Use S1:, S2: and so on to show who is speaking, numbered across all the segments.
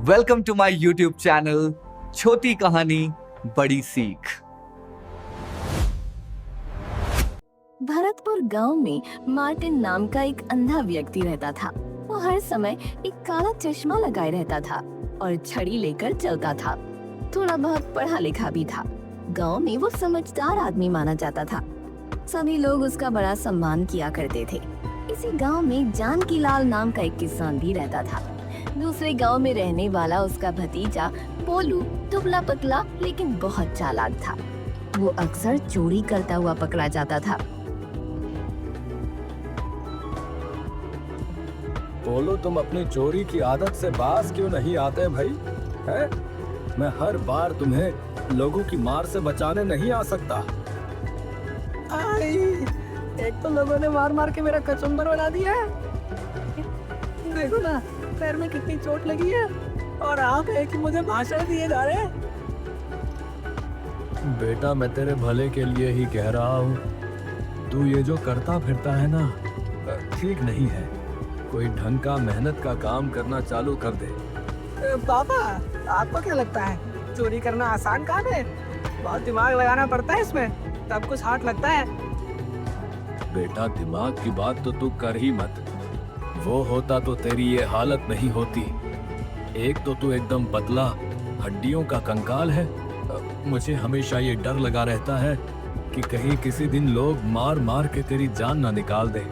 S1: Welcome to my YouTube channel छोटी कहानी बड़ी सीख।
S2: भरतपुर गांव में मार्टिन नाम का एक अंधा व्यक्ति रहता था। वो हर समय एक काला चश्मा लगाए रहता था और छड़ी लेकर चलता था। थोड़ा बहुत पढ़ा लिखा भी था। गांव में वो समझदार आदमी माना जाता था। सभी लोग उसका बड़ा सम्मान किया करते थे। इसी गांव में जानकी लाल नाम का एक किसान भी रहता था। दूसरे गांव में रहने वाला उसका भतीजा पोलू दुबला पतला लेकिन बहुत चालाक था। वो अक्सर चोरी करता हुआ पकड़ा जाता था।
S3: बोलो, तुम अपनी चोरी की आदत से बाज क्यों नहीं आते भाई? हैं? मैं हर बार तुम्हें लोगों की मार से बचाने नहीं आ सकता।
S4: आई, एक तो लोगों ने मार मार के मेरा कचुम्बर बना दिया है। देखो ना, पैर में कितनी चोट लगी है और आप है कि मुझे भाषण दिए जा रहे हैं।
S3: बेटा, मैं तेरे भले के लिए ही कह रहा हूँ। तू ये जो करता फिरता है ना, ठीक नहीं है। कोई ढंग का मेहनत का काम करना चालू कर दे।
S4: पापा, आपको क्या लगता है चोरी करना आसान काम है? बहुत दिमाग लगाना पड़ता है इसमें, तब कुछ हाथ लगता है।
S3: बेटा, दिमाग की बात तो तू कर ही मत। वो होता तो तेरी ये हालत नहीं होती। एक तो तू एकदम पतला, हड्डियों का कंकाल है। मुझे हमेशा ये डर लगा रहता है कि कहीं किसी दिन लोग मार मार के तेरी जान ना निकाल दे।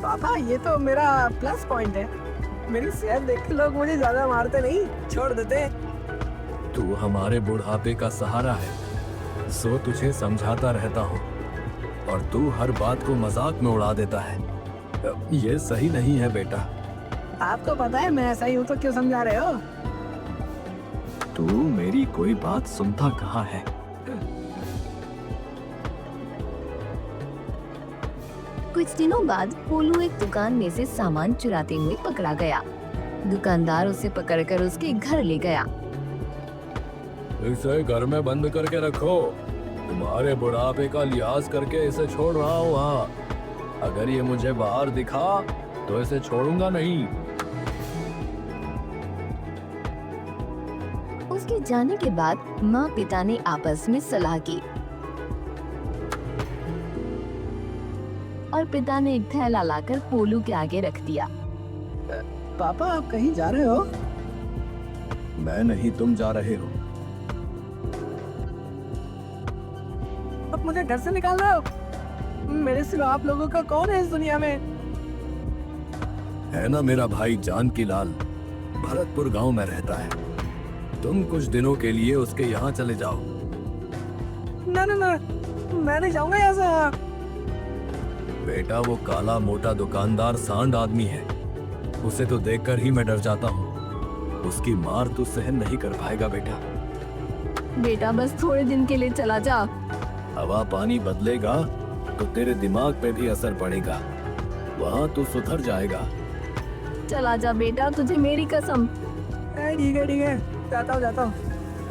S4: पापा, ये तो मेरा प्लस पॉइंट है। मेरी सेहत देख के लोग मुझे ज्यादा मारते नहीं, छोड़ देते।
S3: तू हमारे बुढ़ापे का सहारा है, सो तुझे समझाता रहता हूँ और तू हर बात को मजाक में उड़ा देता है। ये सही नहीं है बेटा।
S4: आपको पता है मैं ऐसा ही हूँ तो क्यों समझा रहे हो?
S3: तू मेरी कोई बात सुनता कहाँ है?
S2: कुछ दिनों बाद पोलू एक दुकान में से सामान चुराते हुए पकड़ा गया। दुकानदार उसे पकड़कर उसके घर ले गया।
S3: इसे घर में बंद करके रखो। तुम्हारे बुढ़ापे का लिहाज करके इसे छोड़ रहा हूँ। हाँ, अगर ये मुझे बाहर दिखा तो इसे छोड़ूंगा नहीं।
S2: उसके जाने के बाद माँ पिता ने आपस में सलाह की और पिता ने एक थैला लाकर पोलू के आगे रख दिया।
S4: पापा, आप कहीं जा रहे हो?
S3: मैं नहीं, तुम जा रहे हो।
S4: अब मुझे घर से निकाल रहे हो? मेरे सिवा आप लोगों का कौन है इस दुनिया में?
S3: है ना मेरा भाई जानकी लाल, भरतपुर गांव में रहता है। तुम कुछ दिनों के लिए उसके यहाँ चले जाओ।
S4: ना ना ना, मैं नहीं जाऊंगा यहाँ से।
S3: बेटा, वो काला मोटा दुकानदार सांड आदमी है। उसे तो देखकर ही मैं डर जाता हूँ। उसकी मार तू सहन नहीं कर पाएगा बेटा।
S2: बेटा, बस थोड़े दिन के लिए चला जा।
S3: हवा पानी बदलेगा तो तेरे दिमाग पे भी असर पड़ेगा। वहाँ तू सुधर जाएगा।
S2: चला जा बेटा, तुझे मेरी कसम।
S4: ठीक है ठीक है, जाता हूँ।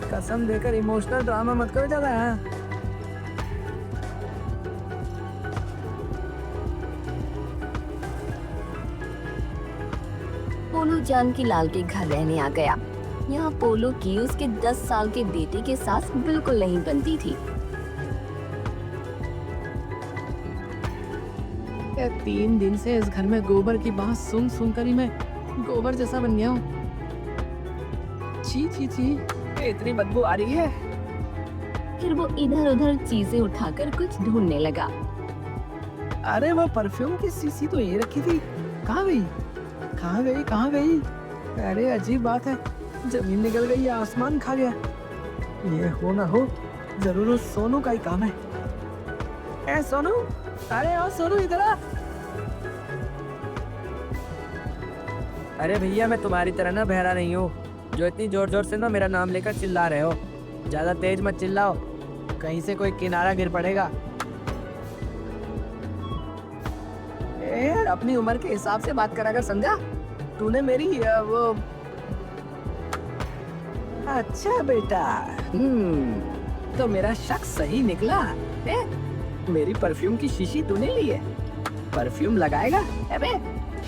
S4: कसम देकर इमोशनल ड्रामा मत करो ज्यादा। हाँ,
S2: पोलू जानकी लाल के घर रहने आ गया। यहाँ पोलू की उसके 10 साल के बेटे के साथ बिल्कुल नहीं बनती थी।
S4: 3 दिन से इस घर में गोबर की बात सुन सुन कर ही मैं गोबर जैसा बन गया हूँ। छी छी छी, इतनी बदबू आ रही है।
S2: फिर वो इधर उधर चीजें उठाकर कुछ ढूंढने लगा।
S4: अरे, वो परफ्यूम की शीशी तो ये रखी थी, कहाँ गई? कहाँ गई? अरे अजीब बात है, जमीन निकल गई या आसमान खा गया। ये हो ना हो, जरूर उस सोनू का ही काम है। ए सोनू, अरे ओ सोनू, इधर आ। अरे भैया, मैं तुम्हारी तरह ना बहरा नहीं हूँ जो इतनी जोर जोर से ना मेरा नाम लेकर चिल्ला रहे हो। ज्यादा तेज मत चिल्लाओ, कहीं से कोई किनारा गिर पड़ेगा। अपनी उम्र के हिसाब से बात करा कर, समझा? तूने मेरी वो। अच्छा बेटा, तो मेरा शक सही निकला। मेरी परफ्यूम की शीशी तूने ली है? परफ्यूम लगाएगा? अबे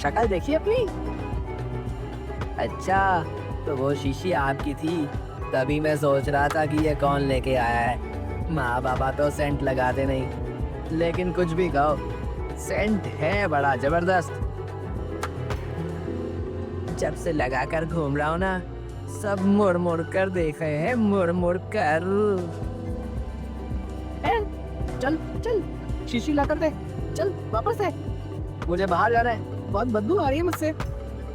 S4: शक्ल देखी अपनी। अच्छा, तो वो शीशी आपकी थी। तभी मैं सोच रहा था कि ये कौन लेके आया है। माँ बाबा तो सेंट लगाते नहीं, लेकिन कुछ भी कहो, सेंट है बड़ा जबरदस्त। जब से लगा कर घूम रहा हूँ ना, सब मुड़ मुड़ कर देख रहे हैं, मुड़ मुड़ कर। चल चल, शीशी ला कर दे, चल वापस दे। मुझे बाहर जाना है, बहुत बदबू आ रही है मुझसे।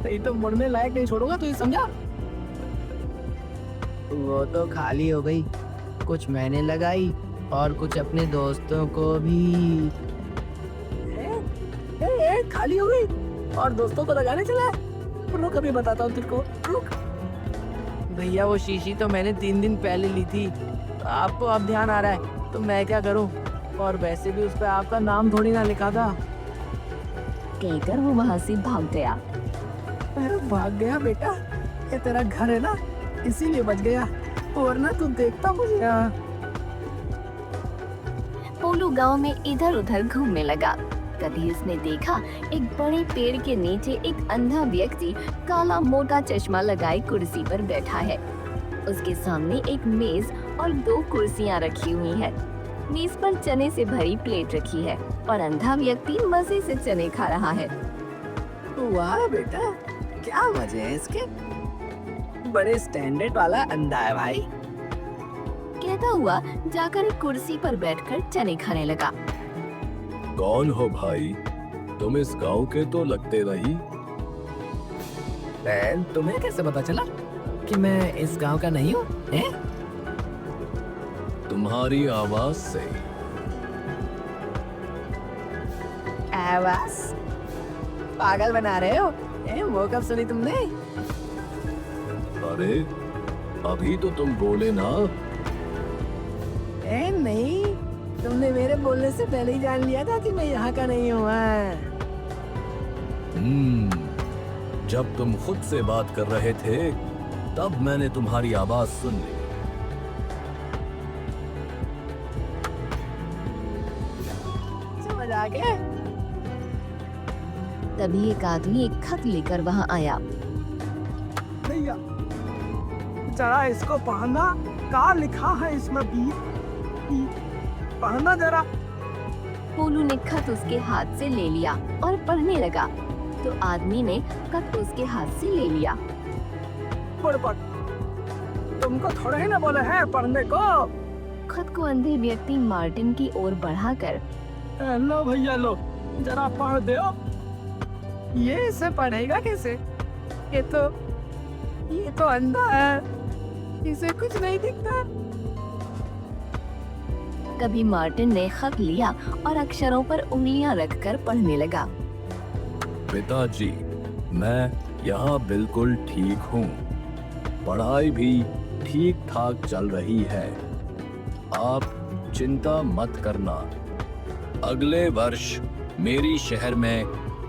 S4: नहीं तो मुड़ने लायक नहीं छोड़ूंगा, तो ये समझा। वो तो खाली हो गई, कुछ मैंने लगाई और कुछ अपने दोस्तों को भी। खाली हो गई और दोस्तों को लगाने चला है। रुक, अभी बताता हूँ तेरे को, रुक। भैया वो शीशी तो मैंने 3 दिन पहले ली थी, आपको अब ध्यान आ रहा है तो मैं क्या करूँ। और वैसे भी उस पर आपका नाम थोड़ी ना लिखा था।
S2: कहकर वो वहाँ से भाग गया।
S4: अरे भाग गया बेटा, ये तेरा घर है ना, इसीलिए बच गया, वरना तू देखता मुझे।
S2: पोलू गांव में इधर उधर घूमने लगा। तभी उसने देखा एक बड़े पेड़ के नीचे एक अंधा व्यक्ति काला मोटा चश्मा लगाए कुर्सी पर बैठा है। उसके सामने एक मेज और 2 कुर्सियां रखी हुई है। मेज पर चने से भरी प्लेट रखी है और अंधा व्यक्ति मजे से चने खा रहा है।
S4: वाह बेटा, क्या मजे है इसके। बड़े स्टैंडर्ड वाला अंधा है भाई।
S2: कहता हुआ जाकर एक कुर्सी पर बैठकर चने खाने लगा।
S3: कौन हो भाई? तुम इस गांव के तो लगते नहीं।
S4: तुम्हें कैसे पता चला कि मैं इस गांव का नहीं हूँ?
S3: तुम्हारी आवाज से।
S4: आवाज? पागल बना रहे हो? वो कब सुनी तुमने?
S3: अरे अभी तो तुम बोले ना।
S4: नहीं, तुमने मेरे बोलने से पहले ही जान लिया था कि मैं यहाँ का नहीं हूँ।
S3: जब तुम खुद से बात कर रहे थे तब मैंने तुम्हारी आवाज सुन ली।
S4: समझ आ गया?
S2: तभी एक आदमी एक खत लेकर वहाँ आया।
S5: भैया जरा इसको पढ़ना, क्या लिखा है इसमें भी पढ़ना जरा।
S2: पोलू ने खत उसके हाथ से ले लिया और पढ़ने लगा। तो आदमी ने खत उसके हाथ से ले लिया।
S5: पढ़ पढ़, तुमको थोड़ा ही ना बोले हैं पढ़ने को।
S2: खत को अंधे व्यक्ति मार्टिन की ओर बढ़ाकर,
S5: लो भैया लो, जरा पढ़ दो।
S4: ये इसे पढ़ेगा कैसे? ये तो अंधा है, इसे कुछ नहीं दिखता।
S2: कभी मार्टिन ने खत लिया और अक्षरों पर उंगलियां रखकर पढ़ने लगा।
S3: पिताजी, मैं यहाँ बिल्कुल ठीक हूँ। पढ़ाई भी ठीक ठाक चल रही है। आप चिंता मत करना। अगले वर्ष मेरी शहर में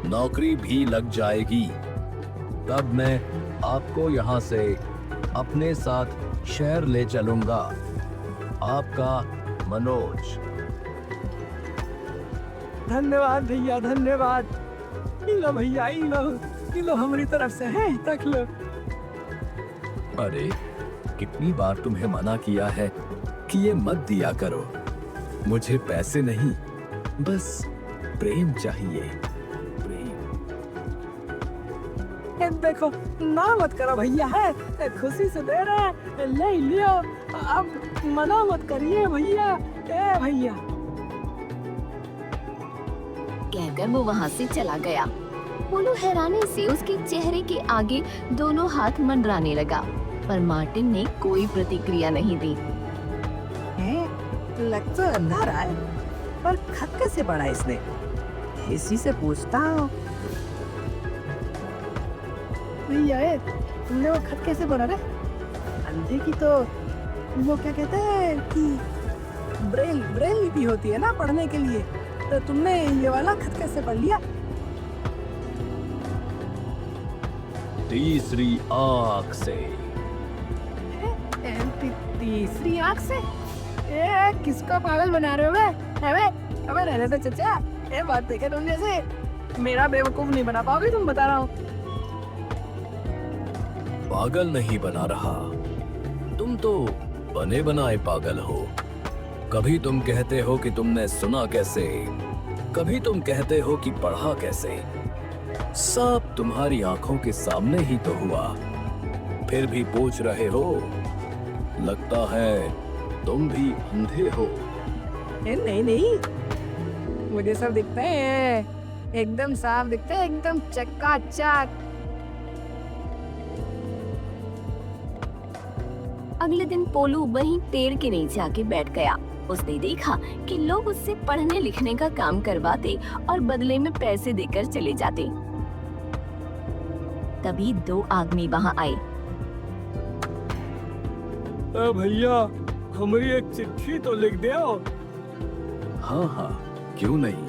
S3: नौकरी भी लग जाएगी। तब मैं आपको यहाँ से अपने साथ शहर ले चलूंगा। आपका मनोज।
S5: धन्यवाद भैया, धन्यवाद। लो भैया, लो हमारी तरफ से है, रख लो।
S3: अरे कितनी बार तुम्हें मना किया है कि ये मत दिया करो। मुझे पैसे नहीं, बस प्रेम चाहिए। प्रेम।
S5: देखो ना मत करो भैया, है खुशी से दे रहे हैं, ले लियो। अब मना मत करिए भैया। ए भैया।
S2: कहकर वो वहाँ से चला गया। पोलू हैरानी से उसके चेहरे के आगे दोनों हाथ मंडराने लगा, पर मार्टिन ने कोई प्रतिक्रिया नहीं दी।
S4: लग तो अंधा रहा है, पर खत कैसे पढ़ा इसने? इसी से पूछता हूँ।
S5: भैया तुमने वो खत कैसे पढ़ा रे? अंधे की तो वो क्या कहते हैं कि ब्रेल लिपि होती है ना पढ़ने के लिए, तो तुमने ये वाला खत कैसे पढ़ लिया?
S3: तीसरी आँख से।
S5: तीसरी आँख से? ए किसको पागल बना रहे हो बे? अबे रहने दो चचा। ये बात देखे तुम जैसे मेरा बेवकूफ नहीं बना पाओगे तुम, बता रहा हूँ।
S3: पागल नहीं बना रहा। तुम तो बने बनाए पागल हो। कभी तुम कहते हो कि तुमने सुना कैसे, कभी तुम कहते हो कि पढ़ा कैसे। सब तुम्हारी आंखों के सामने ही तो हुआ, फिर भी पूछ रहे हो। लगता है तुम भी अंधे हो।
S5: नहीं नहीं, मुझे सब दिखता है, एकदम साफ दिखता है, एकदम चकाचक।
S2: अगले दिन पोलू वहीं पेड़ के नीचे आके बैठ गया। उसने देखा कि लोग उससे पढ़ने लिखने का काम करवाते और बदले में पैसे देकर चले जाते। तभी दो आदमी वहां आए।
S3: भैया, हमारी एक चिट्ठी तो लिख दो। हाँ हाँ, क्यों नहीं।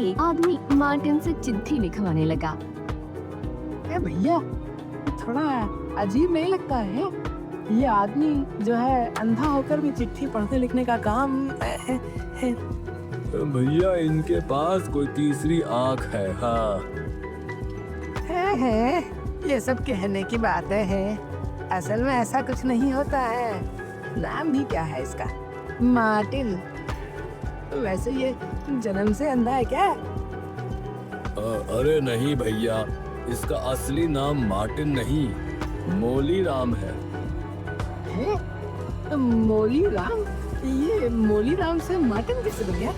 S2: एक आदमी मार्टिन से चिट्ठी लिखवाने लगा।
S5: भैया, थोड़ा अजीब नहीं लगता है? ये आदमी जो है अंधा होकर भी चिट्ठी पढ़ने लिखने का काम है।
S3: भैया, इनके पास कोई तीसरी आंख है। हाँ,
S5: है। ये सब कहने की बातें हैं, असल में ऐसा कुछ नहीं होता है। नाम भी क्या है इसका? मार्टिन। वैसे ये जन्म से अंधा है क्या?
S3: अरे नहीं भैया, इसका असली नाम मार्टिन नहीं, मोली राम है।
S5: मोली राम? ये मोली राम से मार्टिन कैसे बन गया?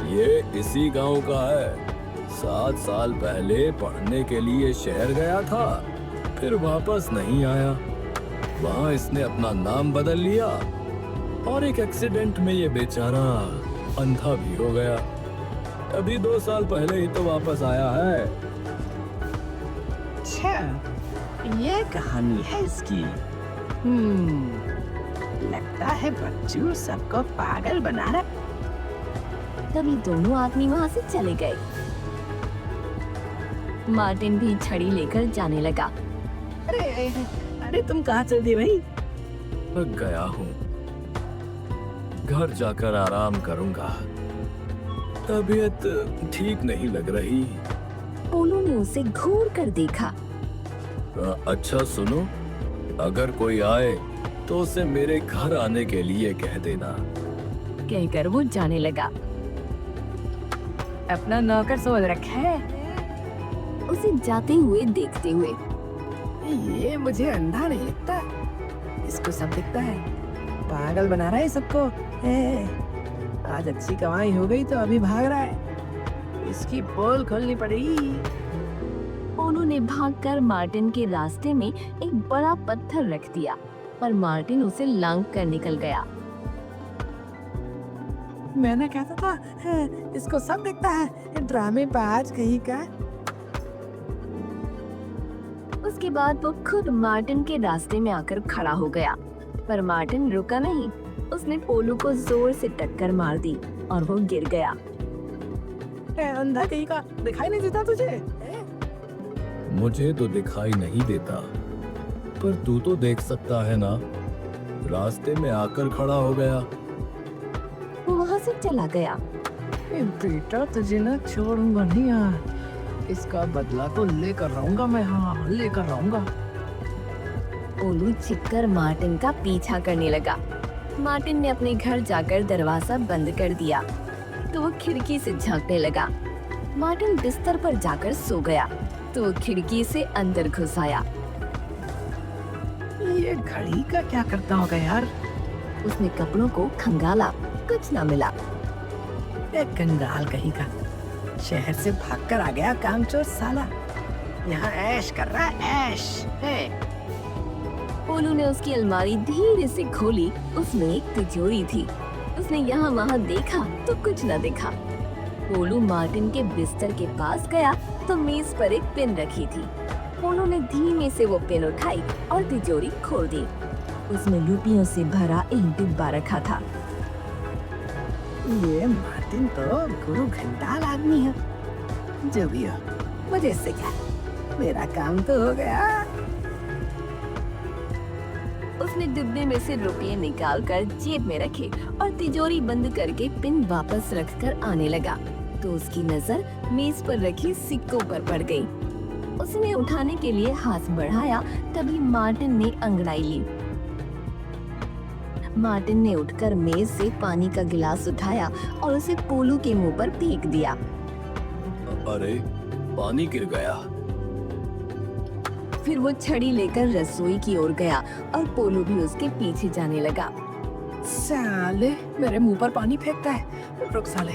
S3: ये इसी गांव का है। 7 साल पहले पढ़ने के लिए शहर गया था, फिर वापस नहीं आया। वहाँ इसने अपना नाम बदल लिया और एक एक्सीडेंट में ये बेचारा अंधा भी हो गया। अभी 2 साल पहले ही तो वापस आया है।
S5: अच्छा, ये कहानी है इसकी। लगता है बच्चू सबको पागल बना रहा।
S2: तभी दोनों आदमी वहां से चले गए। मार्टिन भी छड़ी लेकर जाने लगा।
S5: अरे तुम कहाँ चल दिए भाई?
S3: थक गया हूँ, घर जाकर आराम करूंगा। तबीयत ठीक नहीं लग रही।
S2: पोलू ने उसे घूर कर देखा।
S3: अच्छा सुनो, अगर कोई आए तो उसे मेरे घर आने के लिए कह देना।
S2: कहकर वो जाने लगा।
S5: अपना नौकर समझ रखा है?
S2: उसे जाते हुए देखते हुए।
S5: ये मुझे अंधा नहीं लगता, इसको सब दिखता है। पागल बना रहा है सबको। आज अच्छी कमाई हो गई तो अभी भाग रहा है। इसकी पोल खोलनी पड़ेगी।
S2: पोलू ने भागकर मार्टिन के रास्ते में एक बड़ा पत्थर रख दिया, पर मार्टिन उसे लांग कर निकल गया।
S5: मैंने कहता था इसको सब दिखता है, ड्रामेबाज कहीं का।
S2: उसके बाद वो खुद मार्टिन के रास्ते में आकर खड़ा हो गया, पर मार्टिन रुका नहीं। उसने पोलू को जोर से टक्कर मार दी और वो गिर गया।
S5: अंधा कहीं का, दिखाई नहीं देता तुझे?
S3: मुझे तो दिखाई नहीं देता, पर तू तो देख सकता है ना। रास्ते में आकर खड़ा हो गया।
S2: वो वहाँ से चला गया।
S5: बेटा, तुझे ना छोड़ूंगा नहीं यार। इसका बदला तो लेकर रहूंगा मैं। हाँ, लेकर रहूंगा।
S2: पोलू छिपकर मार्टिन का पीछा करने लगा। मार्टिन ने अपने घर जाकर दरवाजा बंद कर दिया तो वो खिड़की से झांकने लगा। मार्टिन बिस्तर पर जाकर सो गया तो वो खिड़की से अंदर घुस आया।
S5: ये घड़ी का क्या करता होगा यार?
S2: उसने कपड़ों को खंगाला, कुछ ना मिला।
S5: एक कंगाल कहीं का, शहर से भागकर आ गया कामचोर साला। यहाँ ऐश कर रहा है, ऐश है।
S2: पोलू ने उसकी अलमारी धीरे से खोली। उसमें एक तिजोरी थी। उसने यहाँ वहाँ देखा तो कुछ न दिखा। पोलू मार्टिन के बिस्तर के पास गया तो मेज पर एक पेन रखी थी। पोलू ने धीमे से वो पेन उठाई और तिजोरी खोल दी। उसमें रुपयों से भरा एक डिब्बा रखा था।
S5: ये मार्टिन तो गुरु घंटाल आदमी है। जो भी हो, मुझे इससे क्या, मेरा काम तो हो गया।
S2: उसने डिब्बे में से रुपये निकालकर जेब में रखे और तिजोरी बंद करके पिन वापस रखकर आने लगा तो उसकी नजर मेज पर रखी सिक्कों पर पड़ गई। उसने उठाने के लिए हाथ बढ़ाया, तभी मार्टिन ने अंगड़ाई ली। मार्टिन ने उठकर मेज से पानी का गिलास उठाया और उसे पोलू के मुंह पर फेंक दिया।
S3: अरे पानी गिर गया।
S2: फिर वो छड़ी लेकर रसोई की ओर गया और पोलू भी उसके पीछे जाने लगा।
S5: साले मेरे मुंह पर पानी फेंकता है, रुक साले।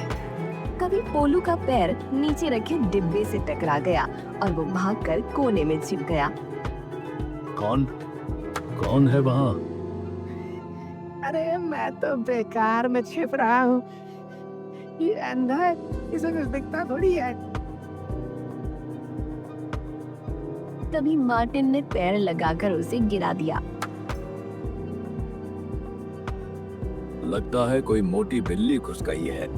S2: कभी पोलू का पैर नीचे रखे डिब्बे से टकरा गया और वो भागकर कोने में छिप गया।
S3: कौन कौन है वहाँ?
S5: अरे मैं तो बेकार में छिप रहा हूँ। ये अंधा है, इसे कुछ दिखता थोड़ी है।
S2: तभी मार्टिन ने पैर लगाकर उसे गिरा दिया।
S3: लगता है कोई मोटी बिल्ली घुस गई है।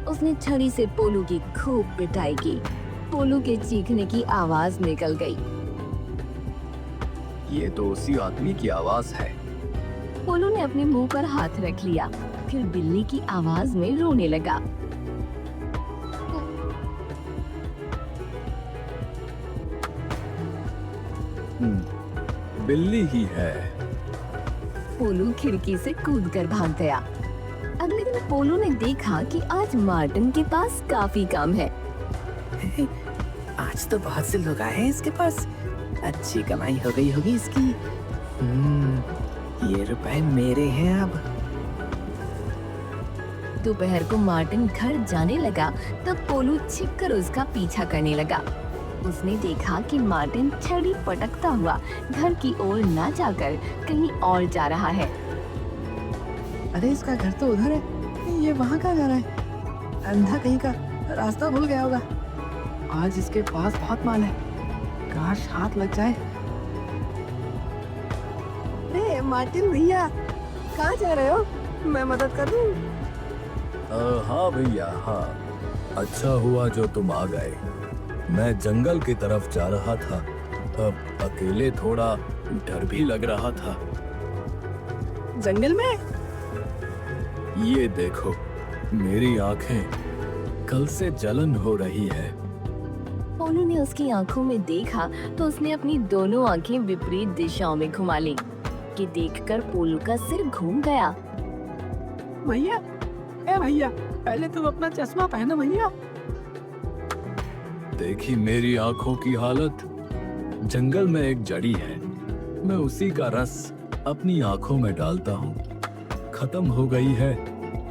S2: उसने छड़ी से पोलू की खूब पिटाई की। पोलू के चीखने की आवाज निकल गई।
S3: ये तो उसी आदमी की आवाज है।
S2: पोलू ने अपने मुंह पर हाथ रख लिया, फिर बिल्ली की आवाज में रोने लगा।
S3: बिल्ली ही है।
S2: पोलू खिड़की से कूदकर भाग गया। अगले दिन पोलू ने देखा कि आज मार्टिन के पास काफी काम है।
S5: आज तो बहुत से लोग आए हैं इसके पास, अच्छी कमाई हो गई होगी इसकी। ये रुपए मेरे हैं अब।
S2: दोपहर को मार्टिन घर जाने लगा, तब पोलू छिपकर उसका पीछा करने लगा। उसने देखा कि मार्टिन छड़ी पटकता हुआ घर की ओर न जाकर कहीं और जा रहा है।
S5: अरे इसका घर तो उधर है, ये वहाँ कहाँ जा रहा है? अंधा कहीं का, रास्ता भूल गया होगा। आज इसके पास बहुत माल है, काश हाथ लग जाए। अरे मार्टिन भैया, कहाँ जा रहे हो? मैं मदद कर दूं?
S3: हाँ भैया हाँ, अच्छा हुआ जो तुम आ गए। मैं जंगल की तरफ जा रहा था, अब अकेले थोड़ा डर भी लग रहा था।
S5: जंगल में?
S3: ये देखो, मेरी आंखें कल से जलन हो रही है।
S2: पोलू ने उसकी आंखों में देखा तो उसने अपनी दोनों आंखें विपरीत दिशाओं में घुमा ली कि देखकर पोलू का सिर घूम गया।
S5: भैया, ए भैया, पहले तुम अपना चश्मा पहनो भैया।
S3: देखी मेरी आंखों की हालत। जंगल में एक जड़ी है, मैं उसी का रस अपनी आंखों में डालता हूँ। खत्म हो गई है,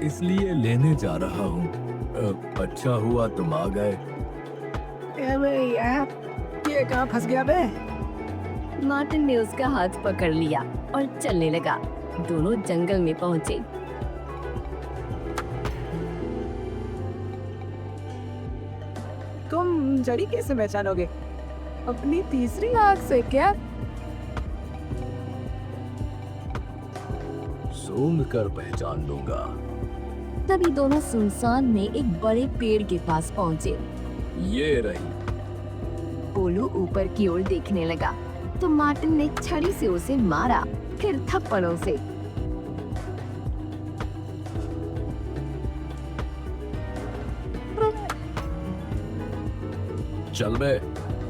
S3: इसलिए लेने जा रहा हूँ। अच्छा हुआ तुम आ गए।
S5: ए भैया, ये कहाँ फंस गया बे?
S2: मार्टिन ने उसका हाथ पकड़ लिया और चलने लगा। दोनों जंगल में पहुंचे।
S5: तुम जड़ी कैसे पहचानोगे? अपनी तीसरी आंख से क्या?
S3: सूंघ कर पहचान लूंगा।
S2: तभी दोनों सुनसान में एक बड़े पेड़ के पास पहुंचे।
S3: ये रही।
S2: पोलू ऊपर की ओर देखने लगा तो मार्टिन ने छड़ी से उसे मारा, फिर थप्पड़ों से।
S3: चल बे,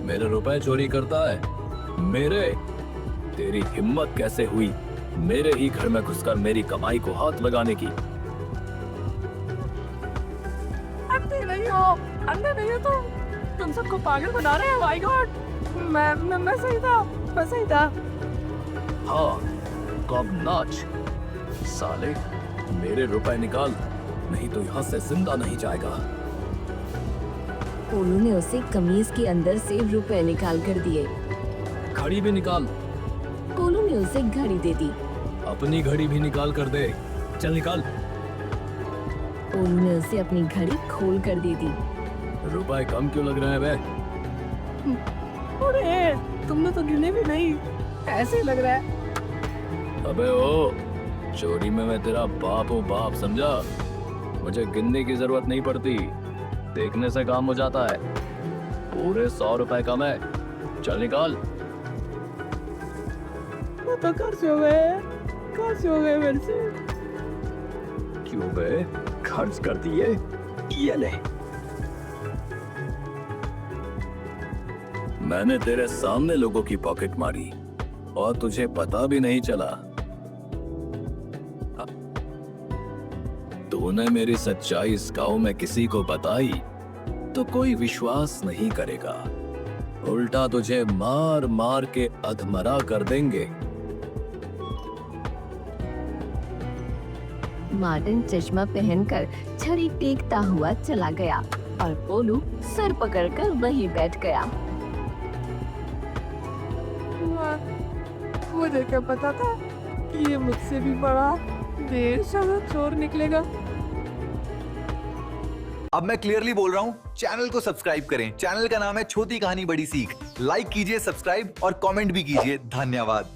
S3: मेरे रुपए चोरी करता है। मेरे? तेरी हिम्मत कैसे हुई मेरे ही घर में घुसकर मेरी कमाई को हाथ लगाने की?
S5: अंधे नहीं हो, अंधे नहीं हो तुम सबको पागल बना रहे हो। माय गॉड, मैं सही था, मैं सही था।
S3: हाँ, कब नाच। साले, मेरे रुपए निकाल, नहीं तो यहाँ से जिंदा नहीं जाएगा।
S2: पोलू ने उसे कमीज के अंदर से रुपए निकाल कर दिए।
S3: घड़ी भी निकाल।
S2: पोलू ने उसे घड़ी दे दी।
S3: अपनी घड़ी भी निकाल कर दे। चल निकाल।
S2: पोलू ने उसे अपनी घड़ी खोल कर दे दी।
S3: रुपए कम क्यों लग रहे हैं बे?
S5: अरे तुमने तो गिने भी नहीं, ऐसे लग रहा है।
S3: अबे ओ, चोरी में मैं तेरा बाप हूँ बाप, समझा? मुझे गिनने की जरूरत नहीं पड़ती, देखने से काम हो जाता है। पूरे 100 रुपए कम है, चल निकाल।
S5: तो कर्ज हो गए मेरे से।
S3: क्यों बे, खर्च कर दिए? ये ले। मैंने तेरे सामने लोगों की पॉकेट मारी और तुझे पता भी नहीं चला। तूने मेरी सच्चाई इस गांव में किसी को बताई तो कोई विश्वास नहीं करेगा, उल्टा तुझे मार मार के अधमरा कर देंगे।
S2: मार्टिन चश्मा पहनकर छड़ी टेकता हुआ चला गया और पोलू सर पकड़कर वहीं बैठ गया।
S5: मुझे क्या पता था कि ये मुझसे भी बड़ा देर शाला चोर निकलेगा।
S1: अब मैं क्लियरली बोल रहा हूँ, चैनल को सब्सक्राइब करें। चैनल का नाम है छोटी कहानी बड़ी सीख। लाइक कीजिए, सब्सक्राइब और कमेंट भी कीजिए। धन्यवाद।